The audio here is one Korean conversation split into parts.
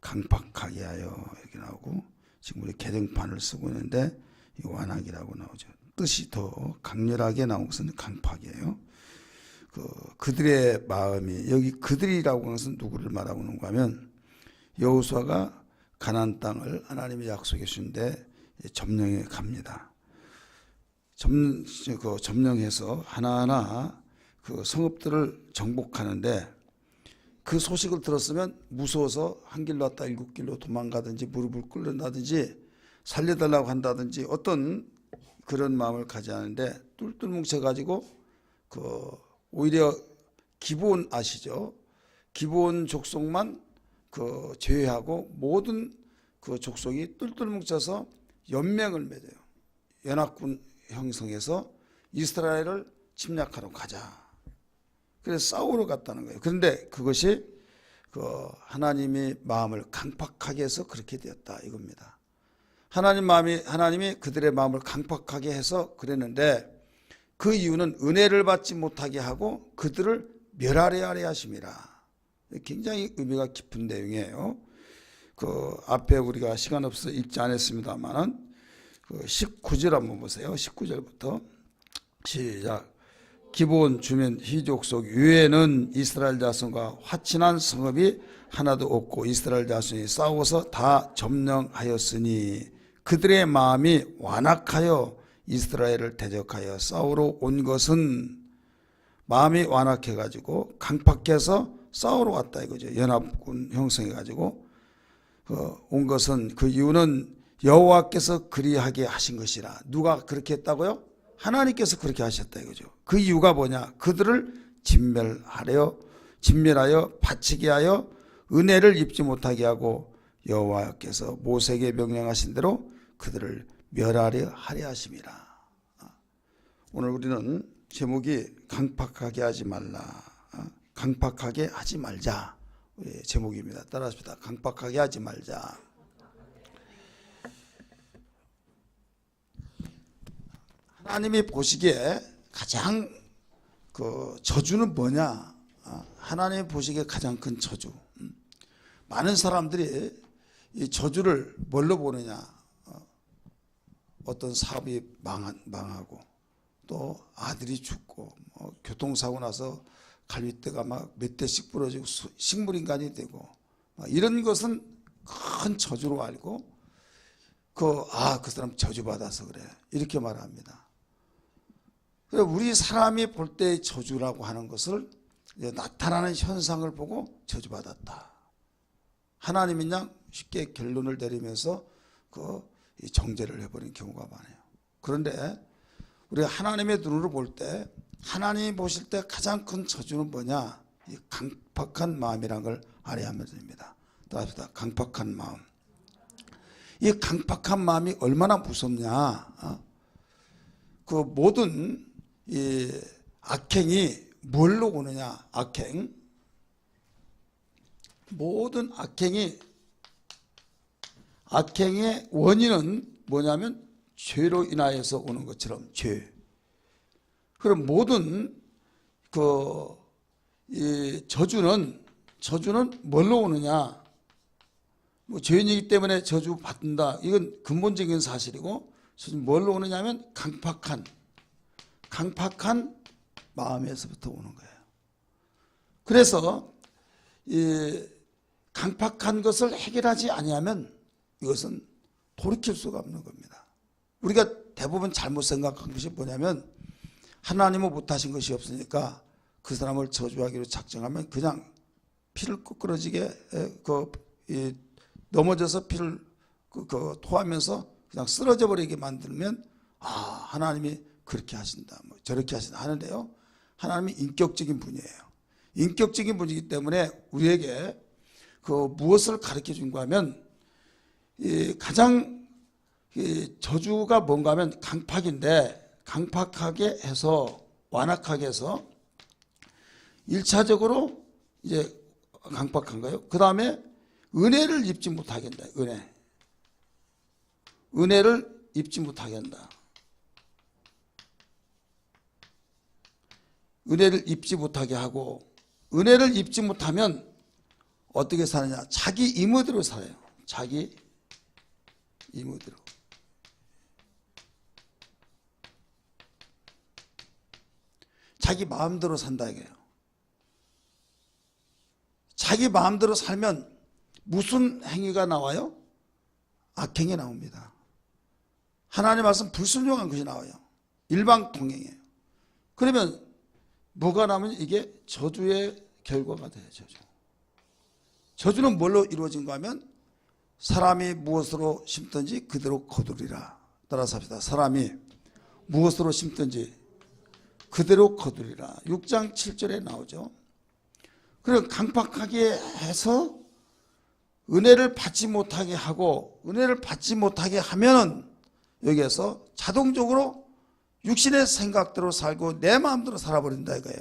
강팍하게 하여 이렇게 나오고, 지금 우리 개정판을 쓰고 있는데 이 완악이라고 나오죠. 뜻이 더 강렬하게 나온 것은 강팍이에요. 그들의 마음이, 여기 그들이라고 하는 것은 누구를 말하고 있는가 하면 여호수아가 가나안 땅을 하나님이 약속해 주신데 점령해 갑니다. 점령해서 하나하나 그 성읍들을 정복하는데, 그 소식을 들었으면 무서워서 한 길로 왔다 일곱 길로 도망가든지 무릎을 꿇는다든지 살려달라고 한다든지 어떤 그런 마음을 가지 않은데, 똘똘 뭉쳐가지고 오히려 기브온 아시죠? 기브온 족속만 제외하고 모든 그 족속이 똘똘 뭉쳐서 연맹을 맺어요. 연합군 형성해서 이스라엘을 침략하러 가자. 그래서 싸우러 갔다는 거예요. 그런데 그것이 하나님이 마음을 강팍하게 해서 그렇게 되었다 이겁니다. 하나님이 그들의 마음을 강팍하게 해서 그랬는데, 그 이유는 은혜를 받지 못하게 하고 그들을 멸하려 하심이라. 굉장히 의미가 깊은 내용이에요. 앞에 우리가 시간 없어서 읽지 않았습니다만 19절 한번 보세요. 19절부터 시작. 기브온 주민 히족속 유에는 이스라엘 자손과 화친한 성읍이 하나도 없고 이스라엘 자손이 싸워서 다 점령하였으니 그들의 마음이 완악하여 이스라엘을 대적하여 싸우러 온 것은, 마음이 완악해가지고 강팍해서 싸우러 왔다 이거죠. 연합군 형성해가지고 온 것은, 그 이유는 여호와께서 그리하게 하신 것이라. 누가 그렇게 했다고요? 하나님께서 그렇게 하셨다 이거죠. 그 이유가 뭐냐? 그들을 진멸하여 바치게 하여 은혜를 입지 못하게 하고 여호와께서 모세에게 명령하신 대로 그들을 멸하려 하려 하심이라. 오늘 우리는 제목이 강팍하게 하지 말라, 강팍하게 하지 말자 제목입니다. 따라합시다. 강팍하게 하지 말자. 하나님이 보시기에 가장 저주는 뭐냐? 하나님이 보시기에 가장 큰 저주. 많은 사람들이 이 저주를 뭘로 보느냐? 어떤 사업이 망하고, 또 아들이 죽고, 교통사고 나서 갈비뼈가 막 몇 대씩 부러지고 식물인간이 되고, 이런 것은 큰 저주로 알고 그 사람 저주받아서 그래 이렇게 말합니다. 우리 사람이 볼 때 저주라고 하는 것을 나타나는 현상을 보고 저주받았다. 하나님이 그냥 쉽게 결론을 내리면서 정죄를 해버린 경우가 많아요. 그런데 우리가 하나님의 눈으로 볼 때, 하나님이 보실 때 가장 큰 저주는 뭐냐? 이 강팍한 마음이라는 걸 알아야 됩니다. 따라합시다. 강팍한 마음. 이 강팍한 마음이 얼마나 무섭냐? 그 모든 이 악행이 뭘로 오느냐? 모든 악행의 원인은 뭐냐면 죄로 인하여서 오는 것처럼 죄. 그럼 모든 이 저주는 뭘로 오느냐? 죄인이기 때문에 저주 받는다. 이건 근본적인 사실이고, 뭘로 오느냐면 강팍한 마음에서부터 오는 거예요. 그래서 이 강팍한 것을 해결하지 아니하면 이것은 돌이킬 수가 없는 겁니다. 우리가 대부분 잘못 생각한 것이 뭐냐면, 하나님은 못하신 것이 없으니까 그 사람을 저주하기로 작정하면 그냥 피를 끄끄러지게 넘어져서 피를 토하면서 그냥 쓰러져 버리게 만들면, 하나님이 그렇게 하신다, 저렇게 하신다 하는데요. 하나님이 인격적인 분이에요. 인격적인 분이기 때문에 우리에게 무엇을 가르쳐 준가 하면, 가장 저주가 뭔가 하면 강팍인데, 강팍하게 해서 완악하게 해서 1차적으로 이제 강팍한 거예요. 그 다음에 은혜를 입지 못하게 한다. 은혜를 입지 못하게 한다. 은혜를 입지 못하게 하고, 은혜를 입지 못하면 어떻게 사느냐? 자기 임의대로 살아요. 자기 임의대로. 자기 마음대로 산다 이거예요. 자기 마음대로 살면 무슨 행위가 나와요? 악행이 나옵니다. 하나님 말씀 불순종한 것이 나와요. 일방통행이에요. 그러면 뭐가 나오면 이게 저주의 결과가 돼요. 저주는 뭘로 이루어진가 하면 사람이 무엇으로 심든지 그대로 거두리라. 따라서 합시다. 사람이 무엇으로 심든지 그대로 거두리라. 6장 7절에 나오죠. 그럼 강팍하게 해서 은혜를 받지 못하게 하고, 은혜를 받지 못하게 하면은 여기에서 자동적으로 육신의 생각대로 살고 내 마음대로 살아버린다 이거예요.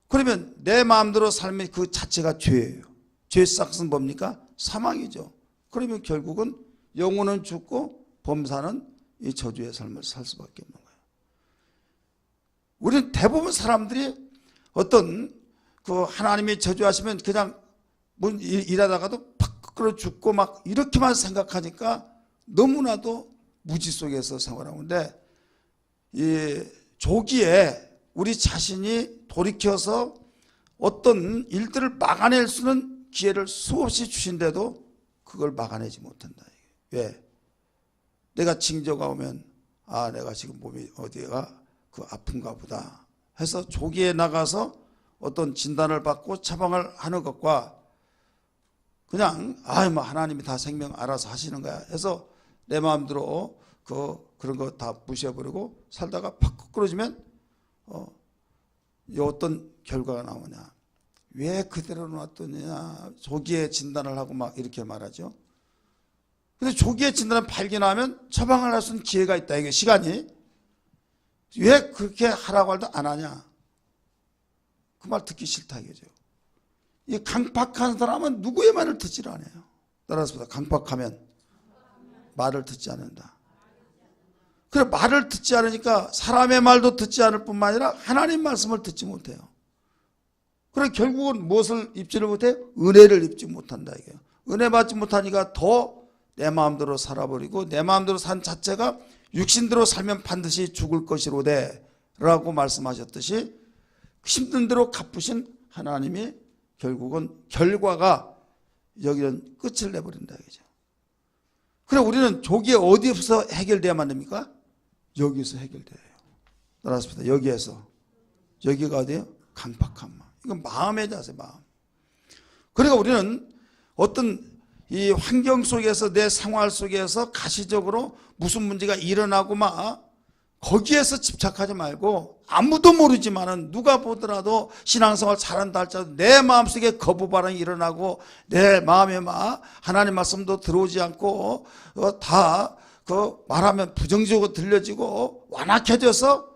그러면 내 마음대로 삶이 그 자체가 죄예요. 죄의 싹은 뭡니까? 사망이죠. 그러면 결국은 영혼은 죽고 범사는 이 저주의 삶을 살 수밖에 없는 거예요. 우리는 대부분 사람들이 어떤 그 하나님이 저주하시면 그냥 일하다가도 팍 끌어 죽고 막 이렇게만 생각하니까 너무나도 무지 속에서 생활하는데, 이 조기에 우리 자신이 돌이켜서 어떤 일들을 막아낼 수는 기회를 수없이 주신데도 그걸 막아내지 못한다. 왜? 내가 징조가 오면 아, 내가 지금 몸이 어디가 그 아픈가 보다 해서 조기에 나가서 어떤 진단을 받고 처방을 하는 것과 그냥 뭐 하나님이 다 생명 알아서 하시는 거야 해서 내 마음대로 그런 거 다 무시해버리고 살다가 팍 끌어지면 어떤 결과가 나오냐? 왜 그대로 놨더냐? 조기에 진단을 하고 막 이렇게 말하죠. 근데 조기에 진단을 발견하면 처방을 할 수 있는 기회가 있다. 이게 시간이. 왜 그렇게 하라고 해도 안 하냐? 그 말 듣기 싫다 이거죠. 이 강팍한 사람은 누구의 말을 듣지를 않아요. 따라서 강팍하면 말을 듣지 않는다. 그래, 말을 듣지 않으니까 사람의 말도 듣지 않을 뿐만 아니라 하나님 말씀을 듣지 못해요. 그래 결국은 무엇을 입지를 못해? 은혜를 입지 못한다 이게요. 은혜 받지 못하니까 더 내 마음대로 살아버리고 내 마음대로 산 자체가 육신대로 살면 반드시 죽을 것이로되 라고 말씀하셨듯이 힘든 대로 갚으신 하나님이 결국은 결과가 여기는 끝을 내버린다 이거죠. 그래 우리는 조기에 어디서 해결돼야만 됩니까? 여기서 해결돼요. 따라서 여기에서. 여기가 어디예요? 강팍한 마음. 이건 마음의 자세, 마음. 그러니까 우리는 어떤 이 환경 속에서 내 생활 속에서 가시적으로 무슨 문제가 일어나고 막 거기에서 집착하지 말고 아무도 모르지만은 누가 보더라도 신앙생활 잘한다 할지라도 내 마음속에 거부 반응이 일어나고 내 마음에 막 하나님 말씀도 들어오지 않고 다 그 말하면 부정적으로 들려지고 완악해져서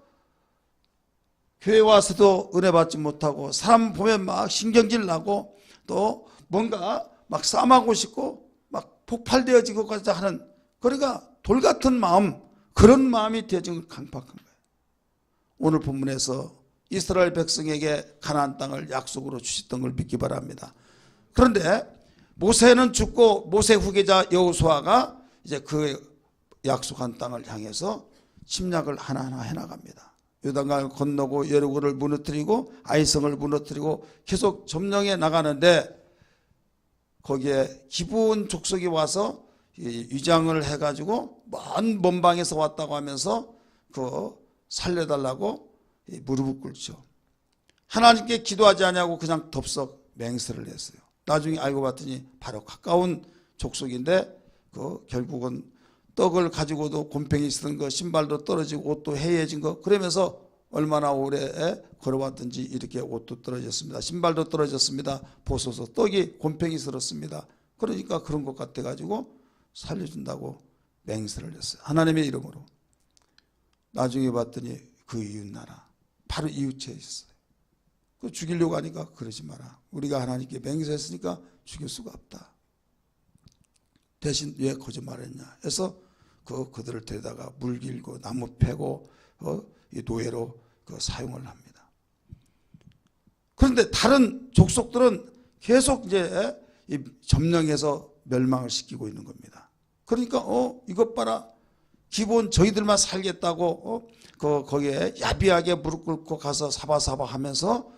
교회 와서도 은혜 받지 못하고 사람 보면 막 신경질 나고 또 뭔가 막 싸움하고 싶고 막 폭발되어지고까지 하는, 그러니까 돌 같은 마음, 그런 마음이 되어진 걸 강팍한 거예요. 오늘 본문에서 이스라엘 백성에게 가나안 땅을 약속으로 주셨던 걸 믿기 바랍니다. 그런데 모세는 죽고 모세 후계자 여호수아가 이제 그 약속한 땅을 향해서 침략을 하나하나 해나갑니다. 요단강을 건너고 여리고를 무너뜨리고 아이성을 무너뜨리고 계속 점령해 나가는데 거기에 기브온 족속이 와서 위장을 해가지고 먼 방에서 왔다고 하면서 그 살려달라고 무릎을 꿇죠. 하나님께 기도하지 않냐고 그냥 덥석 맹세를 했어요. 나중에 알고 봤더니 바로 가까운 족속인데 그 결국은 떡을 가지고도 곰팡이 쓰던 거, 신발도 떨어지고 옷도 해이해진 거, 그러면서 얼마나 오래 걸어왔든지 이렇게 옷도 떨어졌습니다. 신발도 떨어졌습니다. 벗어서 떡이 곰팡이 슬었습니다. 그러니까 그런 것 같아가지고 살려준다고 맹세를 했어요. 하나님의 이름으로. 나중에 봤더니 그 이웃나라 바로 이웃에 있어요. 그 죽이려고 하니까 그러지 마라. 우리가 하나님께 맹세했으니까 죽일 수가 없다. 대신 왜 거짓말했냐 해서 그들을 데려다가 물 길고 나무 패고 이 노예로 사용을 합니다. 그런데 다른 족속들은 계속 이제 점령해서 멸망을 시키고 있는 겁니다. 그러니까 이것 봐라. 기본 저희들만 살겠다고 거기에 야비하게 무릎 꿇고 가서 사바사바 하면서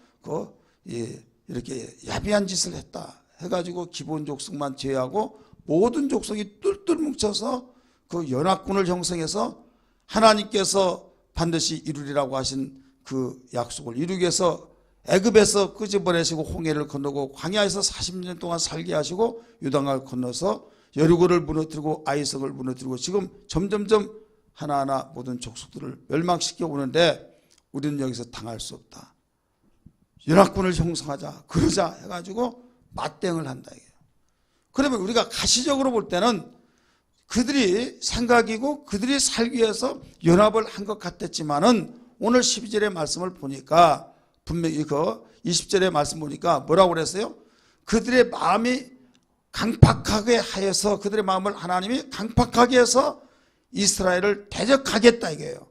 이렇게 야비한 짓을 했다 해가지고 기본 족속만 제외하고 모든 족속이 똘똘 뭉쳐서 그 연합군을 형성해서 하나님께서 반드시 이루리라고 하신 그 약속을 이루기 위해서 애굽에서 끄집어내시고 홍해를 건너고 광야에서 40년 동안 살게 하시고 요단강을 건너서 여리고를 무너뜨리고 아이성을 무너뜨리고 지금 점점점 하나하나 모든 족속들을 멸망시켜 오는데 우리는 여기서 당할 수 없다. 연합군을 형성하자 그러자 해가지고 맞대응을 한다 이게요. 그러면 우리가 가시적으로 볼 때는 그들이 생각이고 그들이 살기 위해서 연합을 한 것 같았지만은 오늘 12절의 말씀을 보니까 분명히 그 20절의 말씀 보니까 뭐라고 그랬어요? 그들의 마음이 강팍하게 하여서 그들의 마음을 하나님이 강팍하게 해서 이스라엘을 대적하겠다 이게요.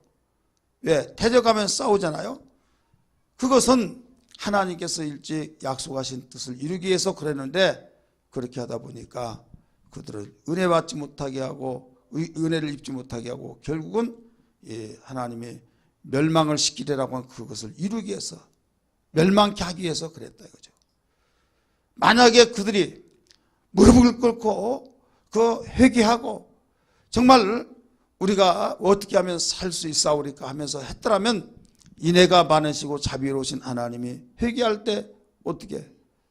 왜? 대적하면 싸우잖아요. 그것은 하나님께서 일찍 약속하신 뜻을 이루기 위해서 그랬는데 그렇게 하다 보니까 그들은 은혜 받지 못하게 하고 은혜를 입지 못하게 하고 결국은 하나님이 멸망을 시키려고 한 그것을 이루기 위해서 멸망케 하기 위해서 그랬다 이거죠. 만약에 그들이 무릎을 꿇고 회개하고 정말 우리가 어떻게 하면 살 수 있사오리까 하면서 했더라면 인애가 많으시고 자비로우신 하나님이 회개할 때 어떻게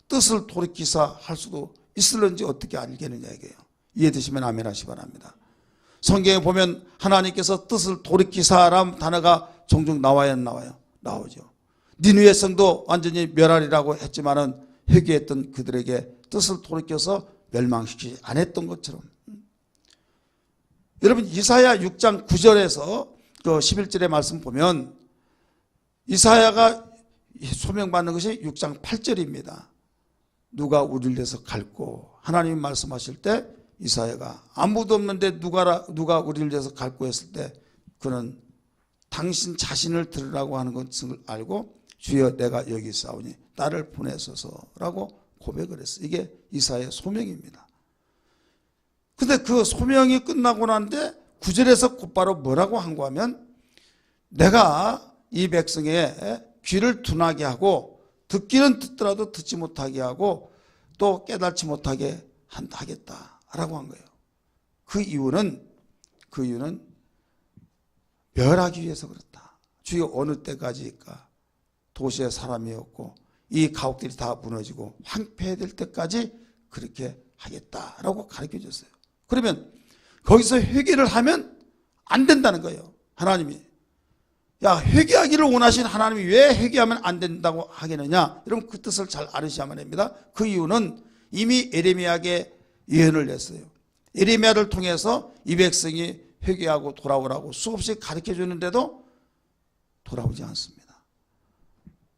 뜻을 돌이키사 할 수도 있을는지 어떻게 알겠느냐 이게요. 이해되시면 아멘 하시 바랍니다. 성경에 보면 하나님께서 뜻을 돌이키사라는 단어가 종종 나와야 안 나와요? 나오죠. 니느웨 성도 완전히 멸하리라고 했지만은 회개했던 그들에게 뜻을 돌이켜서 멸망시키지 않았던 것처럼 여러분 이사야 6장 9절에서 그 11절의 말씀 보면 이사야가 소명받는 것이 6장 8절입니다. 누가 우리를 위해서 갈고 하나님이 말씀하실 때 이사야가 아무도 없는데 누가 우리를 위해서 갈고 했을 때 그는 당신 자신을 들으라고 하는 것을 알고 주여 내가 여기 있사오니 나를 보내소서라고 고백을 했어요. 이게 이사야의 소명입니다. 근데 그 소명이 끝나고 난데 9절에서 곧바로 뭐라고 한 거 하면 내가 이 백성의 귀를 둔하게 하고 듣기는 듣더라도 듣지 못하게 하고 또 깨닫지 못하게 하겠다라고 한 거예요. 그 이유는 멸하기 위해서 그렇다. 주여 어느 때까지일까? 도시에 사람이 없고 이 가옥들이 다 무너지고 황폐될 때까지 그렇게 하겠다라고 가르쳐 줬어요. 그러면 거기서 회개를 하면 안 된다는 거예요. 하나님이. 야, 회개하기를 원하신 하나님이 왜 회개하면 안 된다고 하겠느냐? 여러분 그 뜻을 잘 알으셔야만 합니다. 그 이유는 이미 에레미야에게 예언을 냈어요. 에레미야를 통해서 이 백성이 회개하고 돌아오라고 수없이 가르쳐 주는데도 돌아오지 않습니다.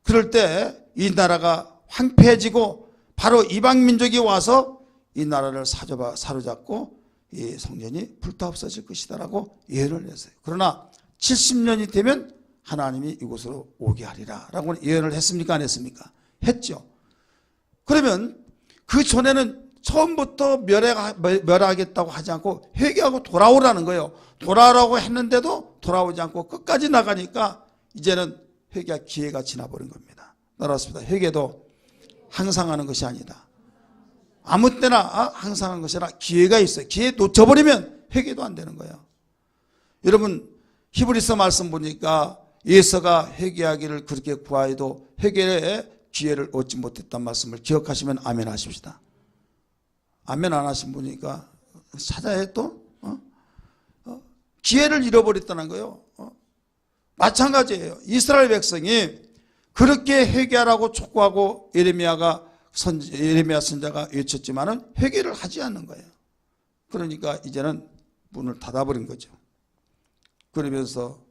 그럴 때 이 나라가 황폐해지고 바로 이방 민족이 와서 이 나라를 사로잡고 이 성전이 불타없어질 것이다라고 예언을 했어요. 그러나 70년이 되면 하나님이 이곳으로 오게 하리라 라고 예언을 했습니까? 안 했습니까? 했죠. 그러면 그 전에는 처음부터 멸하겠다고 하지 않고 회개하고 돌아오라는 거예요. 돌아오라고 했는데도 돌아오지 않고 끝까지 나가니까 이제는 회개할 기회가 지나버린 겁니다. 따라서 회개도 항상 하는 것이 아니다. 아무 때나 항상 하는 것이 아니라 기회가 있어요. 기회 놓쳐버리면 회개도 안 되는 거예요. 여러분 히브리서 말씀 보니까 예서가 회개하기를 그렇게 구하여도 회개의 기회를 얻지 못했단 말씀을 기억하시면 아멘 하십시다. 아멘 안 하신 분이니까 찾아야 해 또? 기회를 잃어버렸다는 거예요. 마찬가지예요. 이스라엘 백성이 그렇게 회개하라고 촉구하고 에레미야 선자가 외쳤지만은 회개를 하지 않는 거예요. 그러니까 이제는 문을 닫아버린 거죠. 그러면서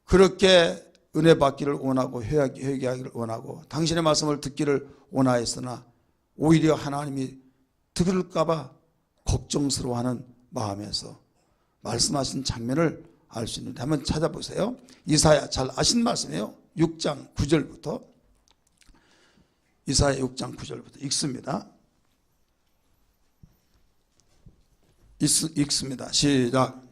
그렇게 은혜 받기를 원하고 회개하기를 원하고 당신의 말씀을 듣기를 원하였으나 오히려 하나님이 들을까봐 걱정스러워하는 마음에서 말씀하신 장면을 알 수 있는데 한번 찾아보세요. 이사야 잘 아신 말씀이에요. 6장 9절부터 이사야 6장 9절부터 읽습니다. 읽습니다. 시작.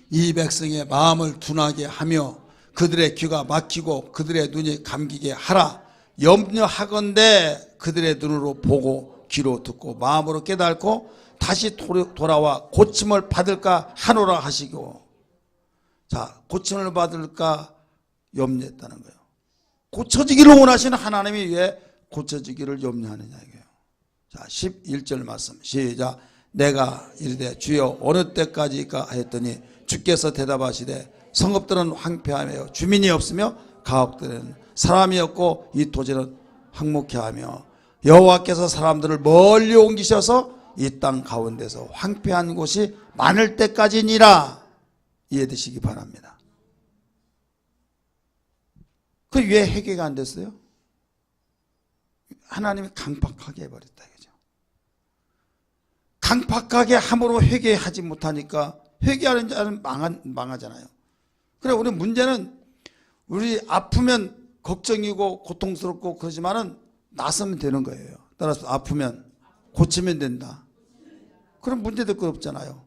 이 백성의 마음을 둔하게 하며 그들의 귀가 막히고 그들의 눈이 감기게 하라. 염려하건대 그들의 눈으로 보고 귀로 듣고 마음으로 깨닫고 다시 돌아와 고침을 받을까 하노라 하시고. 자, 고침을 받을까 염려했다는 거예요. 고쳐지기를 원하시는 하나님이 왜 고쳐지기를 염려하느냐 이거예요. 자, 11절 말씀 시작. 내가 이르되 주여 어느 때까지까 하였더니 주께서 대답하시되 성읍들은 황폐하며 주민이 없으며 가옥들은 사람이 없고 이 토지는 황무케하며 여호와께서 사람들을 멀리 옮기셔서 이 땅 가운데서 황폐한 곳이 많을 때까지니라. 이해되시기 바랍니다. 그 왜 회개가 안 됐어요? 하나님이 강팍하게 해버렸다 이거죠. 강팍하게 함으로 회개하지 못하니까 회개하는 자는 망하잖아요. 그래, 우리 문제는 우리 아프면 걱정이고 고통스럽고 그러지만은 나서면 되는 거예요. 따라서 아프면 고치면 된다. 그럼 문제될 거 없잖아요.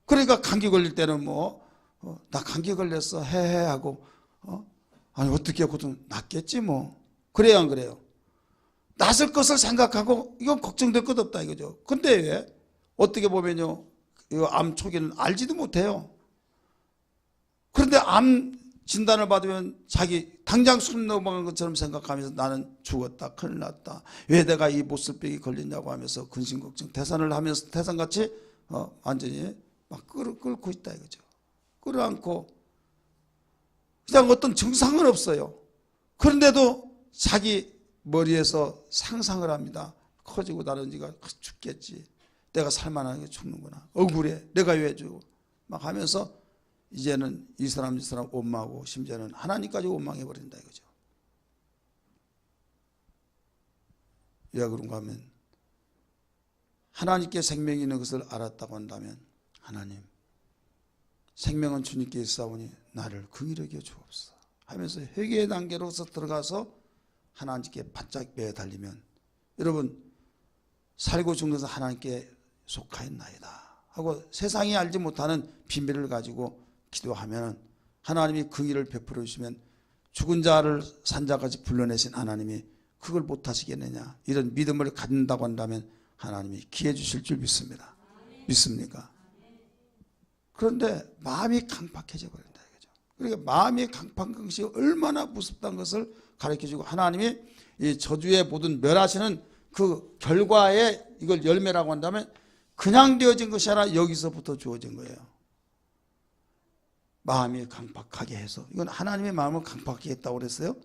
그러니까 감기 걸릴 때는 나 감기 걸렸어 해해 하고 아니 어떻게 고통 낫겠지 뭐. 그래요 안 그래요? 낫을 것을 생각하고 이건 걱정될 것 없다 이거죠. 근데 왜? 어떻게 보면요, 이거 암 초기는 알지도 못해요. 그런데 암 진단을 받으면 자기 당장 숨 넘어간 것처럼 생각하면서 나는 죽었다, 큰일 났다, 왜 내가 이 못쓸병이 걸렸냐고 하면서 근심걱정 태산을 하면서 태산같이 완전히 막 끓고 있다 이거죠. 끌어안고 그냥 어떤 증상은 없어요. 그런데도 자기 머리에서 상상을 합니다. 커지고 나른지가 죽겠지, 내가 살만하게 죽는구나, 억울해, 내가 왜 죽어 막 하면서 이제는 이 사람 저 사람 원망하고 심지어는 하나님까지 원망해 버린다 이거죠. 왜 그런가 하면 하나님께 생명이 있는 것을 알았다고 한다면 하나님 생명은 주님께 있사오니 나를 긍휼히 여겨 주옵소서 하면서 회개의 단계로서 들어가서 하나님께 바짝 매달리면 여러분 살고 죽는 것은 하나님께 속하였나이다 하고 세상이 알지 못하는 비밀을 가지고 기도하면 하나님이 긍휼을 베풀어 주시면 죽은 자를 산자까지 불러내신 하나님이 그걸 못하시겠느냐, 이런 믿음을 갖는다고 한다면 하나님이 기회 주실 줄 믿습니다. 믿습니까? 그런데 마음이 강팍해져 버린다 이거죠. 그러니까 마음이 강팍한 것이 얼마나 무섭다는 것을 가르쳐주고 하나님이 이 저주의 모든 멸하시는 그 결과에 이걸 열매라고 한다면 그냥 되어진 것이 아니라 여기서부터 주어진 거예요. 마음이 강팍하게 해서, 이건 하나님의 마음을 강팍하게 했다고 그랬어요.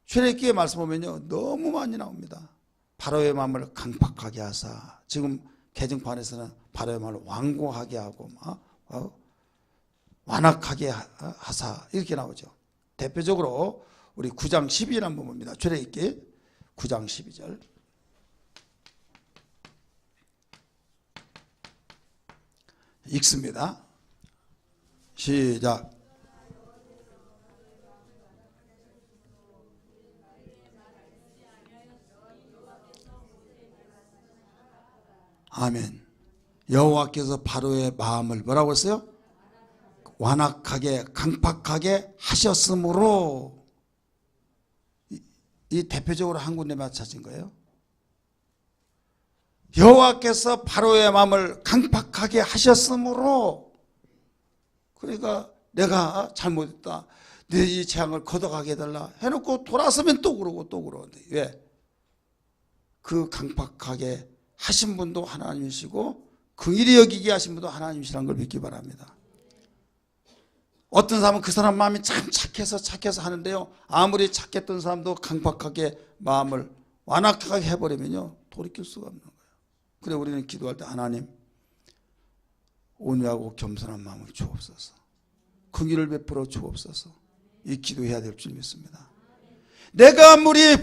출애굽기의 말씀 보면요 너무 많이 나옵니다. 바로의 마음을 강팍하게 하사, 지금 개정판에서는 바로의 마음을 완고하게 하고 완악하게 하사 이렇게 나오죠. 대표적으로 우리 9장 12절 한번 봅니다. 출애굽기 9장 12절 읽습니다. 시작. 아멘. 여호와께서 바로의 마음을 뭐라고 했어요? 완악하게 강팍하게 하셨으므로. 이 대표적으로 한 군데만 찾은 거예요. 여호와께서 바로의 마음을 강팍하게 하셨으므로. 그러니까 내가 잘못했다, 내 이 재앙을 걷어가게 해달라 해놓고 돌아서면 또 그러고 또 그러는데 왜? 그 강팍하게 하신 분도 하나님이시고 긍휼히 여기게 하신 분도 하나님이시라는 걸 믿기 바랍니다. 어떤 사람은 그 사람 마음이 참 착해서 하는데요, 아무리 착했던 사람도 강팍하게 마음을 완악하게 해버리면요 돌이킬 수가 없는 거예요. 그래 우리는 기도할 때 하나님 온유하고 겸손한 마음을 주옵소서, 긍휼을 베풀어 주옵소서, 이 기도해야 될 줄 믿습니다. 내가 아무리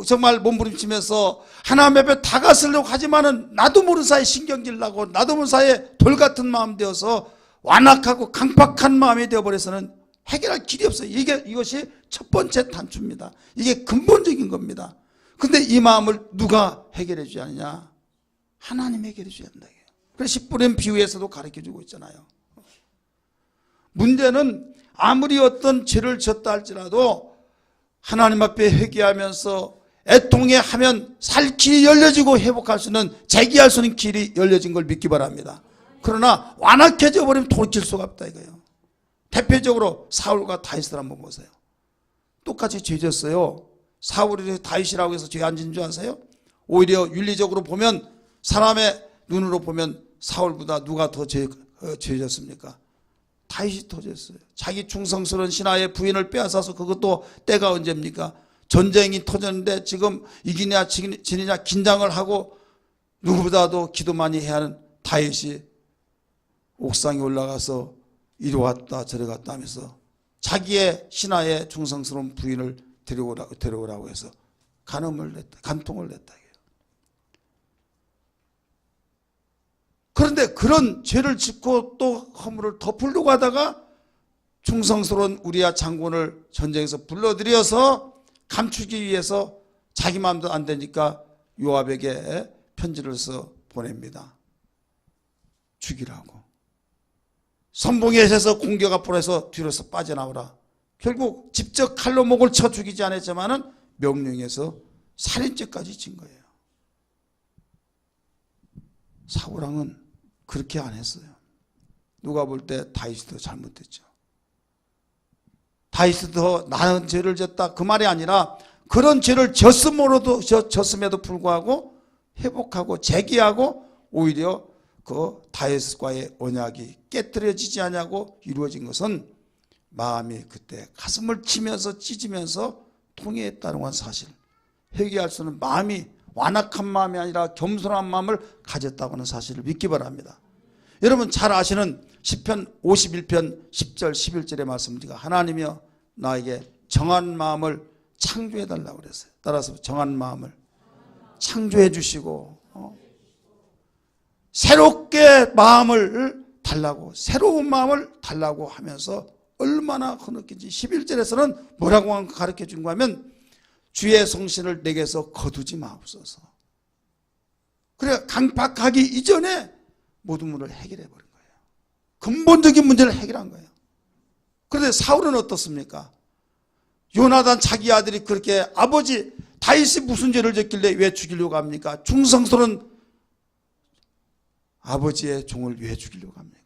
정말 몸부림치면서 하나님 앞에 다가서려고 하지만은 나도 모르는 사이에 신경질 나고 나도 모르는 사이에 돌 같은 마음 되어서 완악하고 강팍한 마음이 되어버려서는 해결할 길이 없어요. 이것이 첫 번째 단추입니다. 이게 근본적인 겁니다. 근데 이 마음을 누가 해결해 주지 않느냐? 하나님 해결해 줘야 한다. 그래서 10분의 비유에서도 가르쳐주고 있잖아요. 문제는 아무리 어떤 죄를 졌다 할지라도 하나님 앞에 회개하면서 애통해 하면 살 길이 열려지고 회복할 수 있는, 재기할 수 있는 길이 열려진 걸 믿기 바랍니다. 그러나 완악해져 버리면 돌이킬 수가 없다 이거예요. 대표적으로 사울과 다윗을 한번 보세요. 똑같이 죄 졌어요. 사울이 다윗이라고 해서 죄 안 진 줄 아세요? 오히려 윤리적으로 보면, 사람의 눈으로 보면 사울보다 누가 더 죄 졌습니까? 다윗이 더 졌어요. 자기 충성스러운 신하의 부인을 빼앗아서, 그것도 때가 언제입니까? 전쟁이 터졌는데 지금 이기냐 지느냐 긴장을 하고 누구보다도 기도 많이 해야 하는 다윗이 옥상에 올라가서 이리 왔다 저리 갔다 하면서 자기의 신하의 충성스러운 부인을 데려오라고 해서 간통을 냈다. 그런데 그런 죄를 짓고 또 허물을 덮으려고 하다가 충성스러운 우리야 장군을 전쟁에서 불러들여서 감추기 위해서 자기 마음도 안 되니까 요압에게 편지를 써 보냅니다. 죽이라고. 선봉에 서서 공격 앞으로 해서 뒤로서 빠져나오라. 결국 직접 칼로 목을 쳐 죽이지 않았지만은 명령해서 살인죄까지 진 거예요. 사울왕은 그렇게 안 했어요. 누가 볼 때 다윗이 더 잘못했죠. 다윗이 더 나은 죄를 졌다 그 말이 아니라, 그런 죄를 졌음에도 불구하고 회복하고 재기하고 오히려 그 다윗과의 언약이 깨뜨려지지 않냐고 이루어진 것은 마음이 그때 가슴을 치면서 찢으면서 통회했다는 건 사실. 회개할 수는 마음이 완악한 마음이 아니라 겸손한 마음을 가졌다고 하는 사실을 믿기 바랍니다. 여러분 잘 아시는 시편 51편 10절 11절의 말씀입니다. 하나님이여 나에게 정한 마음을 창조해 달라고 그랬어요. 따라서 정한 마음을 창조해 주시고 새롭게 마음을 달라고, 새로운 마음을 달라고 하면서 얼마나 흐느낀지 11절에서는 뭐라고 가르쳐 준 거냐면, 주의 성신을 내게서 거두지 마옵소서. 그래 강팍하기 이전에 모든 문을 해결해 버린 거예요. 근본적인 문제를 해결한 거예요. 그런데 사울은 어떻습니까? 요나단 자기 아들이 그렇게, 아버지 다윗이 무슨 죄를 졌길래 왜 죽이려고 합니까? 충성스러운 아버지의 종을 왜 죽이려고 합니까?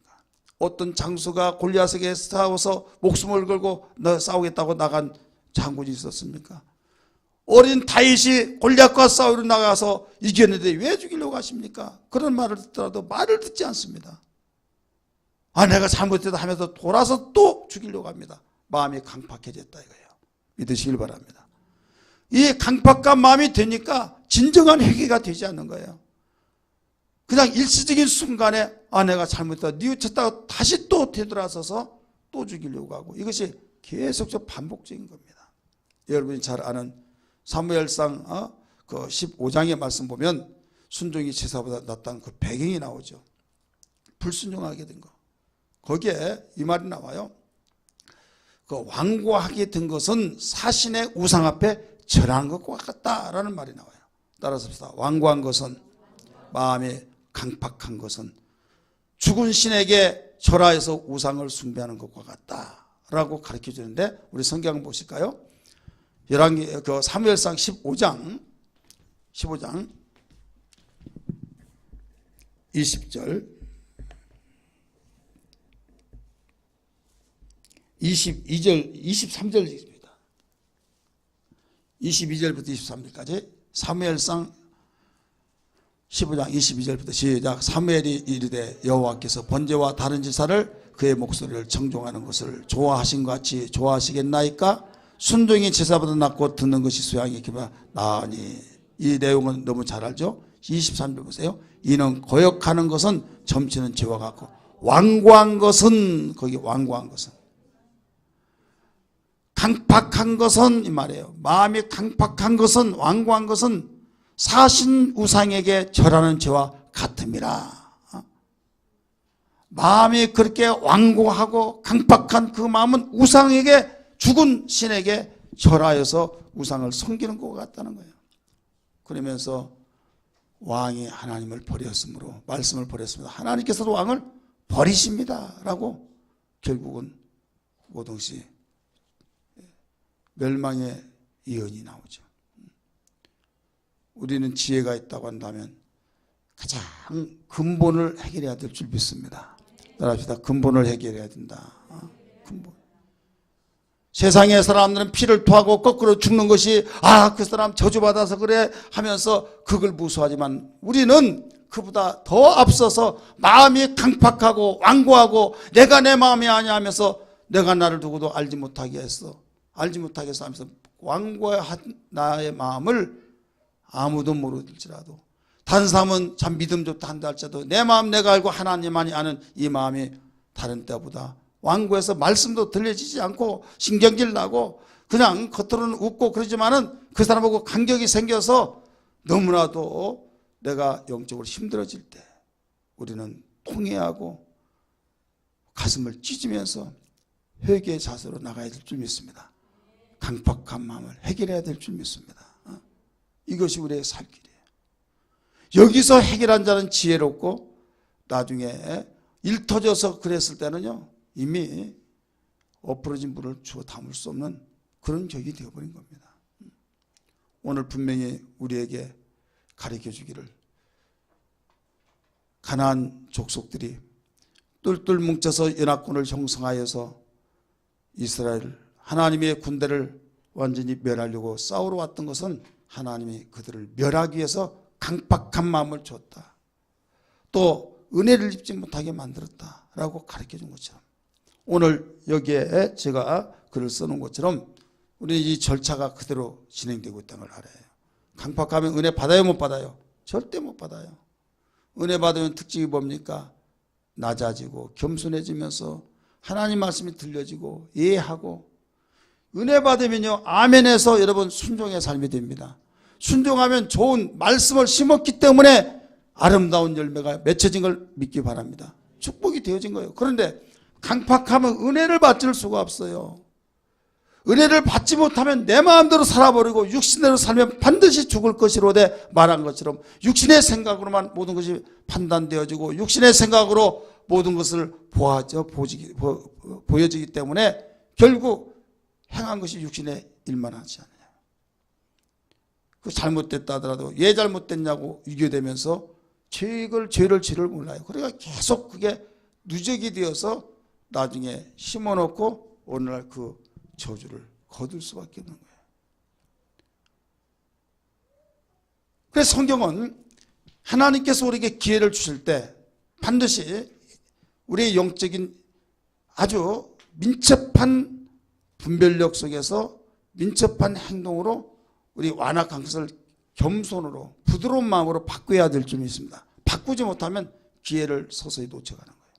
어떤 장수가 골리앗에게 싸워서 목숨을 걸고 싸우겠다고 나간 장군이 있었습니까? 어린 다윗이 골리앗과 싸우러 나가서 이겼는데 왜 죽이려고 하십니까? 그런 말을 듣더라도 말을 듣지 않습니다. 내가 잘못했다 하면서 돌아서 또 죽이려고 합니다. 마음이 강팍해졌다 이거예요. 믿으시길 바랍니다. 이 강팍한 마음이 되니까 진정한 회개가 되지 않는 거예요. 그냥 일시적인 순간에 내가 잘못했다 뉘우쳤다가 다시 또 되돌아서서 또 죽이려고 하고, 이것이 계속적 반복적인 겁니다. 여러분이 잘 아는 사무엘상 그 15장의 말씀 보면 순종이 제사보다 낫다는 그 배경이 나오죠. 불순종하게 된 거. 거기에 이 말이 나와요. 그 완고하게 된 것은 사신의 우상 앞에 절한 것과 같다라는 말이 나와요. 따라서 완고한 것은, 마음이 강팍한 것은 죽은 신에게 절하해서 우상을 숭배하는 것과 같다라고 가르쳐 주는데, 우리 성경 보실까요? 그 사무엘상 15장 20절 22절 23절입니다. 22절부터 23절까지 사무엘상 15장 22절부터 시작. 사무엘이 이르되 여호와께서 번제와 다른 제사를 그의 목소리를 청종하는 것을 좋아하신 것 같이 좋아하시겠나이까? 순종이 제사보다 낫고 듣는 것이 수양이 기쁘다 나으니. 이 내용은 너무 잘 알죠? 23절 보세요. 이는 거역하는 것은 점치는 죄와 같고 완고한 것은, 거기 완고한 것은 강팍한 것은 이 말이에요. 마음이 강팍한 것은, 완고한 것은 사신 우상에게 절하는 죄와 같음이라. 마음이 그렇게 완고하고 강팍한 그 마음은 우상에게, 죽은 신에게 절하여서 우상을 섬기는 것 같다는 거예요. 그러면서 왕이 하나님을 버렸으므로, 말씀을 버렸습니다. 하나님께서도 왕을 버리십니다 라고 결국은 모든 것이 멸망의 예언이 나오죠. 우리는 지혜가 있다고 한다면 가장 근본을 해결해야 될 줄 믿습니다. 따라합시다. 근본을 해결해야 된다. 근본. 세상의 사람들은 피를 토하고 거꾸로 죽는 것이 그 사람 저주받아서 그래 하면서 그걸 무수하지만 우리는 그보다 더 앞서서 마음이 강팍하고 완고하고 내가 내 마음이 아니야 하면서 내가 나를 두고도 알지 못하게 했어. 알지 못하게 해서 하면서 완고한 나의 마음을 아무도 모를지라도, 다른 사람은 참 믿음 좋다 한다 할지라도 내 마음 내가 알고 하나님만이 아는 이 마음이 다른 때보다 완고해서 말씀도 들려지지 않고 신경질 나고 그냥 겉으로는 웃고 그러지만은 그 사람하고 간격이 생겨서 너무나도 내가 영적으로 힘들어질 때 우리는 통회하고 가슴을 찢으면서 회개의 자세로 나가야 될 줄 믿습니다. 강팍한 마음을 해결해야 될 줄 믿습니다. 이것이 우리의 살 길이에요. 여기서 해결한 자는 지혜롭고 나중에 일 터져서 그랬을 때는요 이미 엎어진 물을 주워 담을 수 없는 그런 격이 되어버린 겁니다. 오늘 분명히 우리에게 가르쳐 주기를, 가나안 족속들이 똘똘 뭉쳐서 연합군을 형성하여서 이스라엘 하나님의 군대를 완전히 멸하려고 싸우러 왔던 것은 하나님이 그들을 멸하기 위해서 강팍한 마음을 줬다. 또 은혜를 입지 못하게 만들었다라고 가르쳐 준 것처럼 오늘 여기에 제가 글을 써놓은 것처럼 우리 이 절차가 그대로 진행되고 있다는 걸 알아요. 강팍하면 은혜 받아요 못 받아요? 절대 못 받아요. 은혜 받으면 특징이 뭡니까? 낮아지고 겸손해지면서 하나님 말씀이 들려지고 이해하고, 은혜 받으면요 아멘에서 여러분 순종의 삶이 됩니다. 순종하면 좋은 말씀을 심었기 때문에 아름다운 열매가 맺혀진 걸 믿기 바랍니다. 축복이 되어진 거예요. 그런데 강팍하면 은혜를 받을 수가 없어요. 은혜를 받지 못하면 내 마음대로 살아버리고 육신대로 살면 반드시 죽을 것이로되 말한 것처럼 육신의 생각으로만 모든 것이 판단되어지고 육신의 생각으로 모든 것을 보여지기 때문에 결국 행한 것이 육신의 일만 하지 않아요. 그 잘못됐다 하더라도 왜 잘못됐냐고 유교되면서 죄를 지를 몰라요. 그러니까 계속 그게 누적이 되어서 나중에 심어놓고 어느 날 그 저주를 거둘 수밖에 없는 거예요. 그래서 성경은 하나님께서 우리에게 기회를 주실 때 반드시 우리의 영적인 아주 민첩한 분별력 속에서 민첩한 행동으로 우리 완악한 것을 겸손으로 부드러운 마음으로 바꿔야 될 줄 믿습니다. 바꾸지 못하면 기회를 서서히 놓쳐가는 거예요.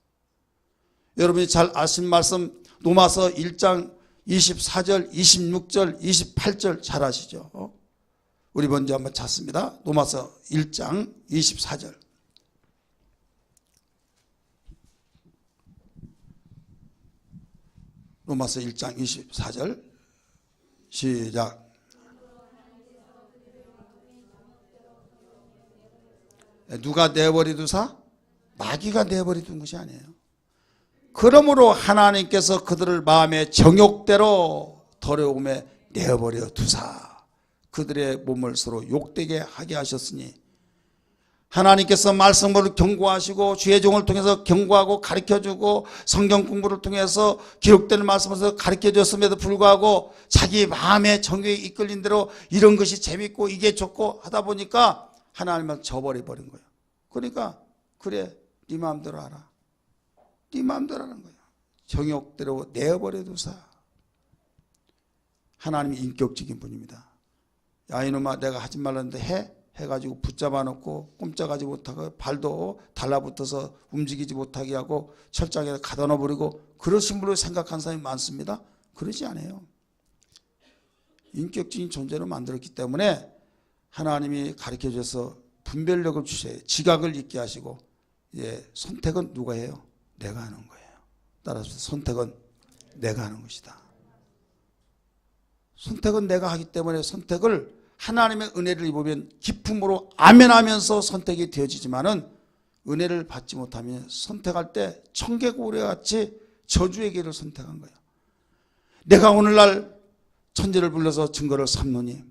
여러분이 잘 아신 말씀 로마서 1장 24절, 26절, 28절 잘 아시죠? 우리 먼저 한번 찾습니다. 로마서 1장 24절. 로마서 1장 24절 시작. 누가 내버리두사? 마귀가 내버리둔 것이 아니에요. 그러므로 하나님께서 그들을 마음의 정욕대로 더러움에 내버려 두사 그들의 몸을 서로 욕되게 하게 하셨으니, 하나님께서 말씀으로 경고하시고 주의 종을 통해서 경고하고 가르쳐주고 성경 공부를 통해서 기록되는 말씀에서 가르쳐줬음에도 불구하고 자기 마음의 정욕에 이끌린 대로 이런 것이 재밌고 이게 좋고 하다 보니까 하나님을 저버려버린 거예요. 그러니까 그래 네 마음대로 알아. 네 마음대로 하는 거예요. 정욕대로 내버려 두사. 하나님이 인격적인 분입니다. 야 이놈아 내가 하지 말랐는데 해가지고 붙잡아 놓고 꼼짝하지 못하고 발도 달라붙어서 움직이지 못하게 하고 철장에 가둬 놓아버리고 그러신 분으로 생각하는 사람이 많습니다. 그러지 않아요. 인격적인 존재로 만들었기 때문에 하나님이 가르쳐 주셔서 분별력을 주셔요. 지각을 있게 하시고, 선택은 누가 해요? 내가 하는 거예요. 따라서 선택은 내가 하는 것이다. 선택은 내가 하기 때문에 선택을 하나님의 은혜를 입으면 기쁨으로 아멘하면서 선택이 되어지지만은 은혜를 받지 못하면 선택할 때 청개구리와 같이 저주의 길을 선택한 거예요. 내가 오늘날 천지를 불러서 증거를 삼노니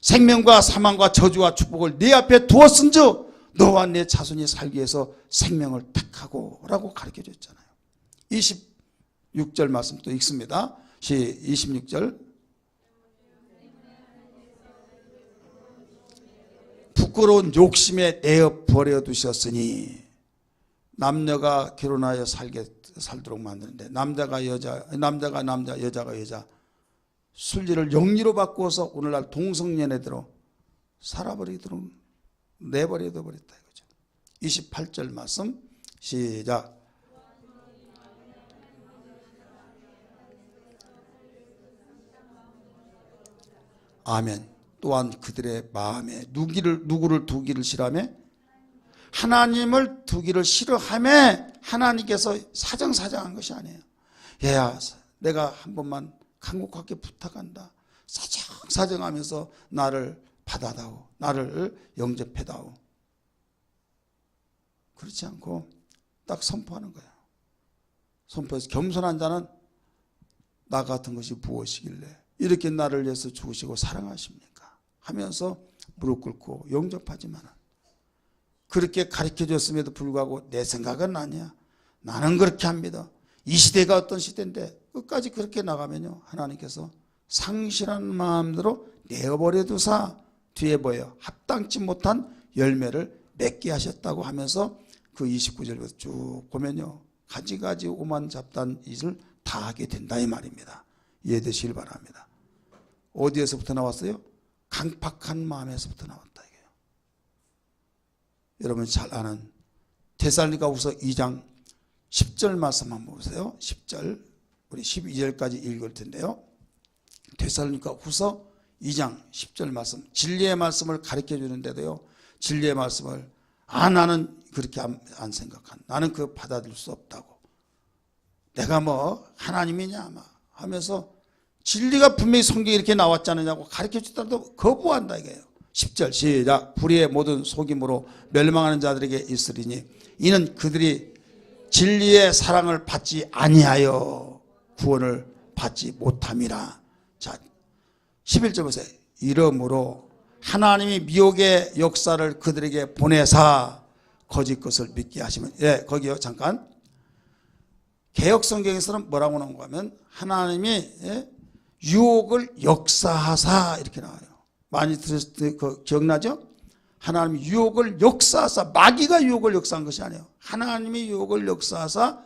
생명과 사망과 저주와 축복을 네 앞에 두었은즉 너와 내 자손이 살기 위해서 생명을 택하고 라고 가르쳐 줬잖아요. 26절 말씀 또 읽습니다. 26절. 부끄러운 욕심에 내어 버려 두셨으니, 남녀가 결혼하여 살도록 만드는데 남자가 여자, 여자가 여자, 순리를 영리로 바꾸어서 오늘날 동성연애대로 살아버리도록 내버려 버렸다 이거죠. 28절 말씀 시작. 아멘. 또한 그들의 마음에 누구를 두기를 싫어하며 하나님을 두기를 싫어하며 하나님께서 사정사정한 것이 아니에요. 얘야, 내가 한 번만 간곡하게 부탁한다. 사정사정하면서 나를 받아다오, 나를 영접해다오. 그렇지 않고 딱 선포하는 거야. 선포해서 겸손한 자는 나 같은 것이 무엇이길래 이렇게 나를 위해서 죽으시고 사랑하십니까 하면서 무릎 꿇고 영접하지만은, 그렇게 가르쳐줬음에도 불구하고 내 생각은 아니야, 나는 그렇게 합니다, 이 시대가 어떤 시대인데 끝까지 그렇게 나가면요 하나님께서 상실한 마음대로 내어버려 두사 뒤에 보여 합당치 못한 열매를 맺게 하셨다고 하면서 그 29절부터 쭉 보면요 가지가지 오만 잡단 일을 다 하게 된다 이 말입니다. 이해되시길 바랍니다. 어디에서부터 나왔어요? 강팍한 마음에서부터 나왔다 이게요. 여러분 잘 아는 데살로니가후서 2장 10절 말씀 한번 보세요. 10절 우리 12절까지 읽을 텐데요. 데살로니가후서 2장 10절 말씀, 진리의 말씀을 가르쳐 주는데도요 진리의 말씀을 나는 그렇게 안 생각한, 나는 그거 받아들일 수 없다고, 내가 뭐 하나님이냐 막 하면서 진리가 분명히 성경에 이렇게 나왔지 않느냐고 가르쳐 주더라도 거부한다 이거예요. 10절 시작. 불의의 모든 속임으로 멸망하는 자들에게 있으리니 이는 그들이 진리의 사랑을 받지 아니하여 구원을 받지 못함이라. 자 11절 보세요. 이러므로 하나님이 미혹의 역사를 그들에게 보내사 거짓 것을 믿게 하시면, 거기요 잠깐. 개혁성경에서는 뭐라고 나오는가 하면 하나님이 유혹을 역사하사 이렇게 나와요. 많이 들으실 때 기억나죠? 하나님이 유혹을 역사하사, 마귀가 유혹을 역사한 것이 아니에요. 하나님이 유혹을 역사하사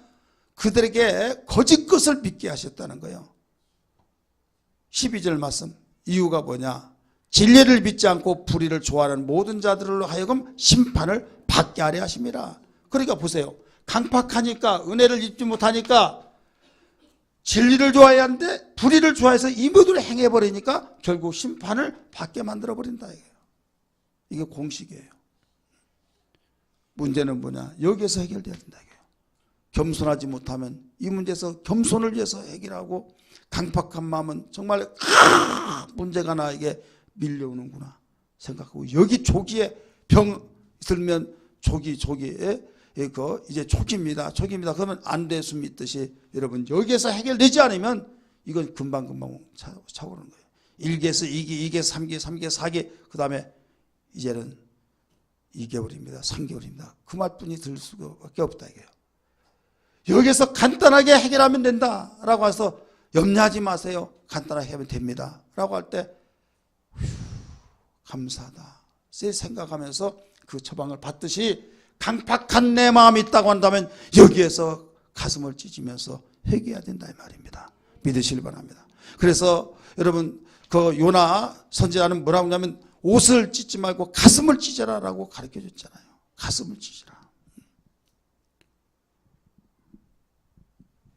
그들에게 거짓 것을 믿게 하셨다는 거예요. 12절 말씀, 이유가 뭐냐? 진리를 믿지 않고 불의를 좋아하는 모든 자들로 하여금 심판을 받게 하려 하심이라. 그러니까 보세요. 강팍하니까, 은혜를 입지 못하니까 진리를 좋아해야 하는데 불의를 좋아해서 이 모두를 행해버리니까 결국 심판을 받게 만들어버린다 이게요. 이게 공식이에요. 문제는 뭐냐? 여기에서 해결돼야 된다 이게요. 겸손하지 못하면 이 문제에서 겸손을 위해서 해결하고, 강팍한 마음은 정말 문제가 나에게 밀려오는구나 생각하고, 여기 조기에 병 들면 조기에 이제 초기입니다. 초기입니다. 그러면 안 돼서 믿듯이 여러분 여기에서 해결되지 않으면 이건 금방금방 차오르는 거예요. 1기에서 2기, 2기에서 3기, 3기에서 4기, 그 다음에 이제는 2개월입니다. 3개월입니다. 그 말뿐이 들 수밖에 없다 이게요. 여기에서 간단하게 해결하면 된다라고 해서 염려하지 마세요. 간단하게 하면 됩니다. 라고 할 때 감사하다 생각하면서 그 처방을 받듯이 강팍한 내 마음이 있다고 한다면 여기에서 가슴을 찢으면서 회개해야 된다 이 말입니다. 믿으시길 바랍니다. 그래서 여러분 그 요나 선지자는 뭐라고 하냐면 옷을 찢지 말고 가슴을 찢어라라고 가르쳐 줬잖아요. 가슴을 찢으라.